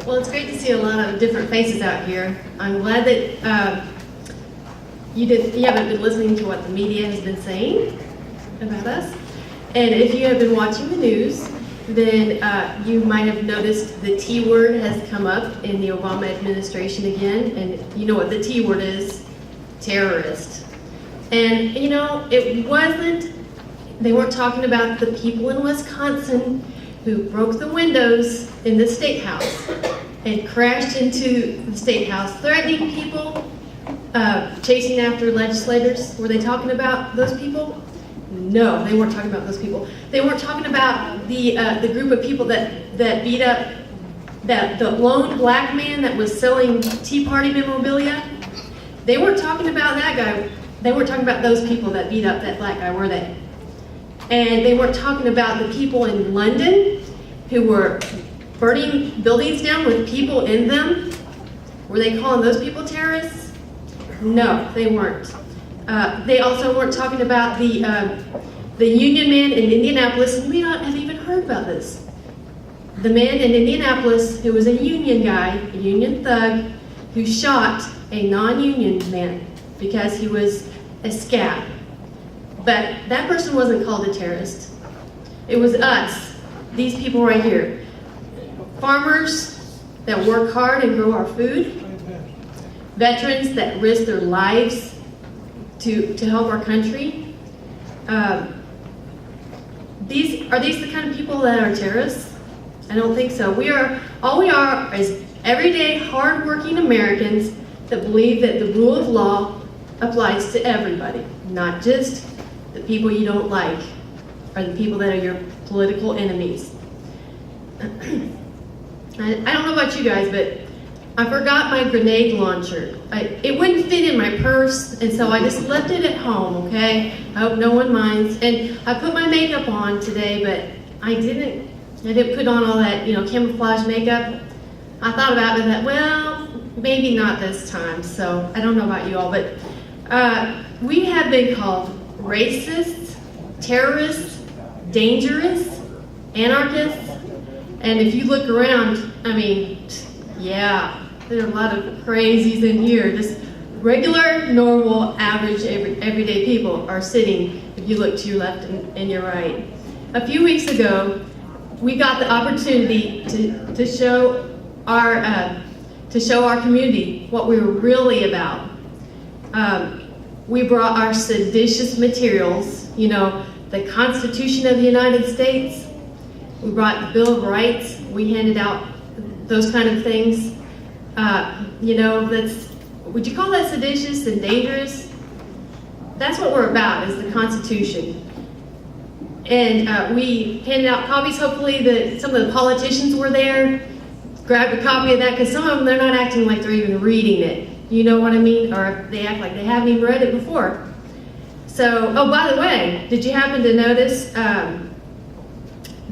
Well, it's great to see a lot of different faces out here. I'm glad that you haven't been listening to what the media has been saying about us. And if you have been watching the news, then you might have noticed the T word has come up in the Obama administration again. And you know what the T word is? Terrorist. And you know, they weren't talking about the people in Wisconsin who broke the windows in the State House and crashed into the State House, threatening people, chasing after legislators. Were they talking about those people? No, they weren't talking about those people. They weren't talking about the group of people that beat up the lone black man that was selling Tea Party memorabilia. They weren't talking about that guy. They weren't talking about those people that beat up that black guy, were they? And they weren't talking about the people in London who were burning buildings down with people in them. Were they calling those people terrorists? No, they weren't. They also weren't talking about the Union man in Indianapolis, and you may not have even heard about this. The man in Indianapolis who was a Union guy, a Union thug, who shot a non-Union man because he was a scab. But that person wasn't called a terrorist. It was us, these people right here. Farmers that work hard and grow our food. Veterans that risk their lives to help our country. Are these the kind of people that are terrorists? I don't think so. All we are is everyday, hard-working Americans that believe that the rule of law applies to everybody, not just the people you don't like or the people that are your political enemies. I don't know about you guys, but I forgot my grenade launcher. It wouldn't fit in my purse, and so I just left it at home, okay? I hope no one minds. And I put my makeup on today, but I didn't put on all that, camouflage makeup. I thought about it that, well, maybe not this time, so I don't know about you all, but we have been called racist, terrorists, dangerous, anarchists, and if you look around, yeah, there are a lot of crazies in here. Just regular, normal, average, everyday people are sitting, if you look to your left and your right. A few weeks ago, we got the opportunity to show our community what we were really about. We brought our seditious materials, the Constitution of the United States. We brought the Bill of Rights. We handed out those kind of things. Would you call that seditious and dangerous? That's what we're about, is the Constitution. And we handed out copies. Hopefully some of the politicians were there. Grabbed a copy of that, because some of them, they're not acting like they're even reading it. You know what I mean? Or they act like they haven't even read it before. So, oh, by the way, did you happen to notice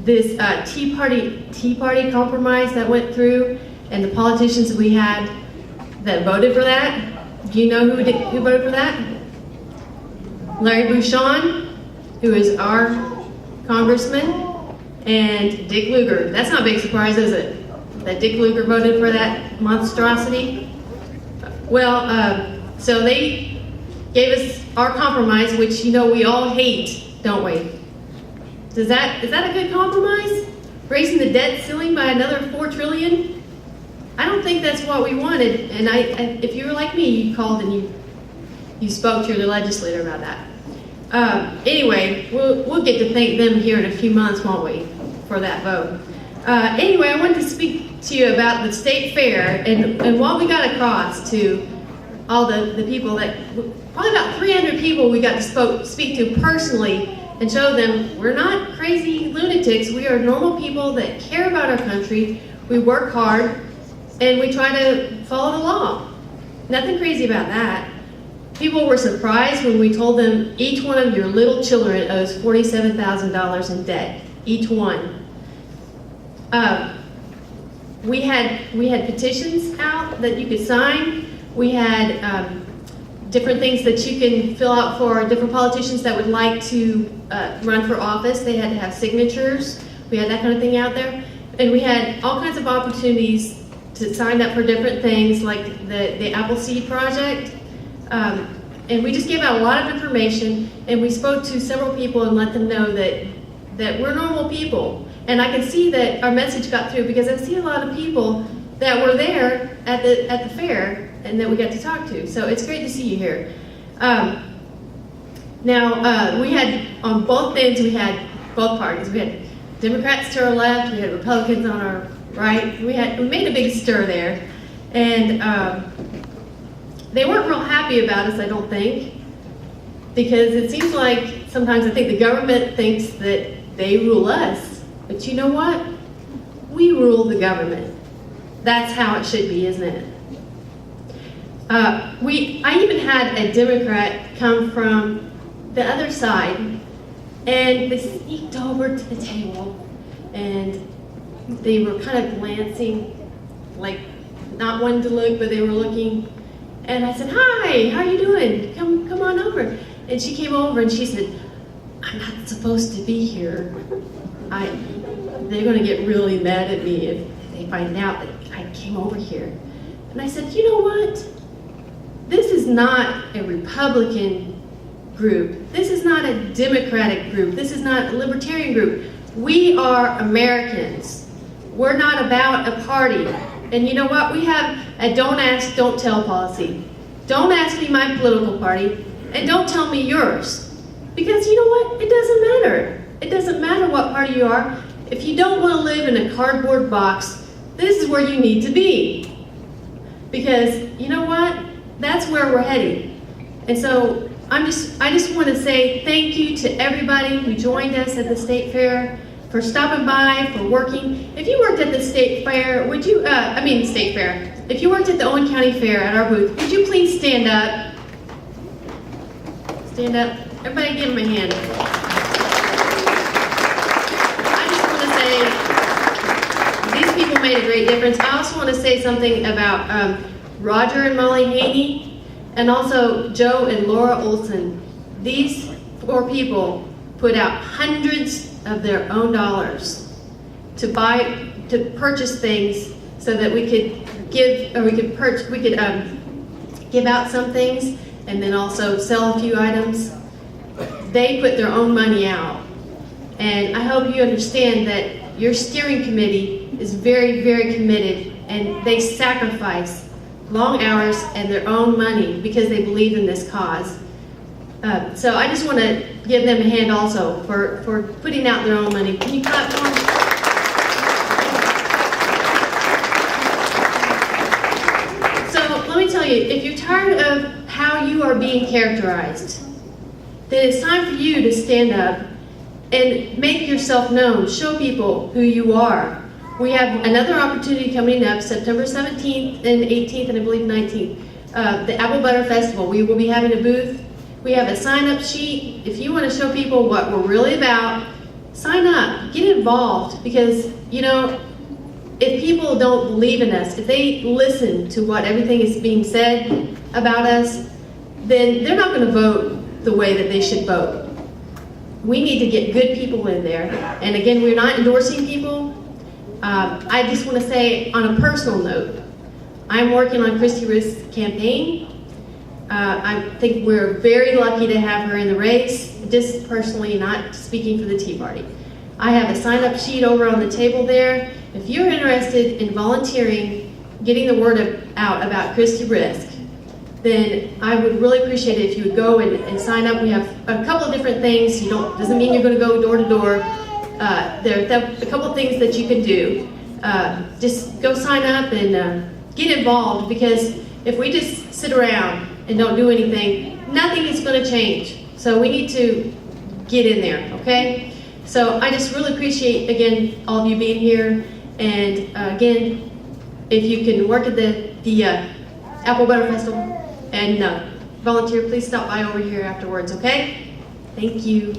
this Tea Party compromise that went through, and the politicians we had that voted for that? Do you know who voted for that? Larry Bouchon, who is our congressman, and Dick Lugar. That's not a big surprise, is it? That Dick Lugar voted for that monstrosity? Well, so they gave us our compromise, which we all hate, don't we? Is that a good compromise? Raising the debt ceiling by another $4 trillion? I don't think that's what we wanted. And if you were like me, you called and you spoke to your legislator about that. Anyway, we'll get to thank them here in a few months, won't we, for that vote? Anyway, I wanted to speak to you about the state fair and what we got across to all the people probably about 300 people we got to speak to personally and show them we're not crazy lunatics. We are normal people that care about our country. We work hard and we try to follow the law. Nothing crazy about that. People were surprised when we told them each one of your little children owes $47,000 in debt. Each one. We had petitions out that you could sign. We had different things that you can fill out for different politicians that would like to run for office. They had to have signatures. We had that kind of thing out there. And we had all kinds of opportunities to sign up for different things like the Appleseed Project. And we just gave out a lot of information, and we spoke to several people and let them know that we're normal people. And I can see that our message got through because I see a lot of people that were there at the fair and that we got to talk to. So it's great to see you here. Now, we had, on both ends, we had both parties. We had Democrats to our left, we had Republicans on our right. We made a big stir there. And they weren't real happy about us, I don't think, because it seems like sometimes I think the government thinks that they rule us. But you know what? We rule the government. That's how it should be, isn't it? I even had a Democrat come from the other side, and they sneaked over to the table, and they were kind of glancing, like not wanting to look, but they were looking. And I said, "Hi, how are you doing? Come on over." And she came over and she said, "I'm not supposed to be here. They're going to get really mad at me if they find out that I came over here." And I said, "You know what? This is not a Republican group. This is not a Democratic group. This is not a Libertarian group. We are Americans. We're not about a party. And you know what? We have a don't ask, don't tell policy. Don't ask me my political party, and don't tell me yours. Because you know what? It doesn't matter. It doesn't matter what party you are. If you don't want to live in a cardboard box, this is where you need to be. Because you know what? That's where we're heading. And so I just want to say thank you to everybody who joined us at the State Fair, for stopping by, for working. If you worked at the State Fair, if you worked at the Owen County Fair at our booth, would you please stand up? Stand up. Everybody give them a hand. I just want to say, these people made a great difference. I also want to say something about Roger and Molly Haney, and also Joe and Laura Olson. These 4 people put out hundreds of their own dollars to purchase things so that we could give out some things and then also sell a few items. They put their own money out. And I hope you understand that your steering committee is very, very committed, and they sacrifice long hours and their own money because they believe in this cause. So I just want to give them a hand also for putting out their own money. Can you clap for them? So let me tell you, if you're tired of how you are being characterized, then it's time for you to stand up and make yourself known. Show people who you are. We have another opportunity coming up, September 17th and 18th and I believe 19th, the Apple Butter Festival. We will be having a booth. We have a sign-up sheet. If you want to show people what we're really about, sign up, get involved, because, you know, if people don't believe in us, if they listen to what everything is being said about us, then they're not going to vote the way that they should vote. We need to get good people in there. And again, we're not endorsing people. I just want to say, on a personal note, I'm working on Christy Risk's campaign. I think we're very lucky to have her in the race, just personally, not speaking for the Tea Party. I have a sign-up sheet over on the table there. If you're interested in volunteering, getting the word out about Christy Risk, then I would really appreciate it if you would go and sign up. We have a couple of different things. Doesn't mean you're going to go door to door. There are a couple of things that you can do. Just go sign up and get involved, because if we just sit around and don't do anything, nothing is going to change. So we need to get in there, okay? So I just really appreciate, again, all of you being here. And again, if you can work at the Apple Butter Festival and volunteer, please stop by over here afterwards, okay? Thank you.